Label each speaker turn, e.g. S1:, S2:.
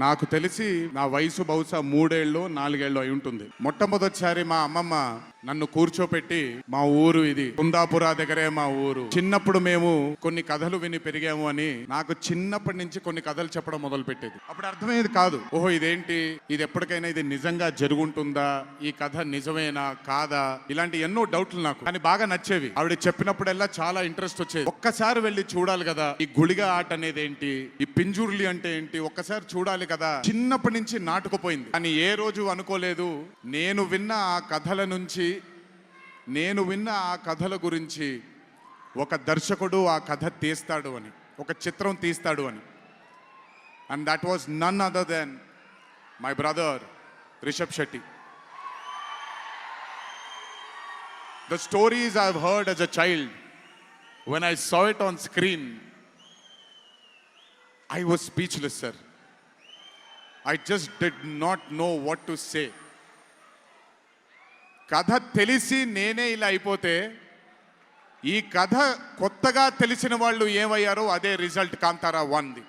S1: నాకు తెలిసి నా వయసు బహుశా 3 ఏళ్ళు 4 ఏళ్ళు అయి ఉంటుంది. మొట్టమొదటిసారి మా అమ్మమ్మ నన్ను కూర్చోపెట్టి, మా ఊరు ఇది కుందాపురా దగ్గరే మా ఊరు, చిన్నప్పుడు మేము కొన్ని కథలు విని పెరిగాము అని నాకు చిన్నప్పటి నుంచి కొన్ని కథలు చెప్పడం మొదలు పెట్టేది. అప్పుడు అర్థమయ్యేది కాదు, ఓహో ఇదేంటి, ఇది ఎప్పటికైనా ఇది నిజంగా జరుగుంటుందా, ఈ కథ నిజమేనా కాదా, ఇలాంటి ఎన్నో డౌట్లు నాకు. కానీ బాగా నచ్చేవి. ఆవిడ చెప్పినప్పుడల్లా చాలా ఇంట్రెస్ట్ వచ్చేది. ఒక్కసారి వెళ్ళి చూడాలి కదా, ఈ గుళిగా ఆట అనేది ఏంటి, ఈ పింజూర్లి అంటే ఏంటి, ఒక్కసారి చూడాలి కదా. చిన్నప్పటి నుంచి నాటుకుపోయింది. కానీ ఏ రోజు అనుకోలేదు నేను విన్న ఆ కథల గురించి ఒక దర్శకుడు ఆ కథ తీస్తాడు అని, ఒక చిత్రం తీస్తాడు అని. And that was none other than my brother Rishab Shetty. The stories I've heard as a child, when I saw it on screen, I was speechless, sir. I just did not know what to say. కథ తెలిసి నేనే ఇలా అయిపోతే, ఈ కథ కొత్తగా తెలిసిన వాళ్ళు ఏమయ్యారో అదే రిజల్ట్ కాంతారా 1ది.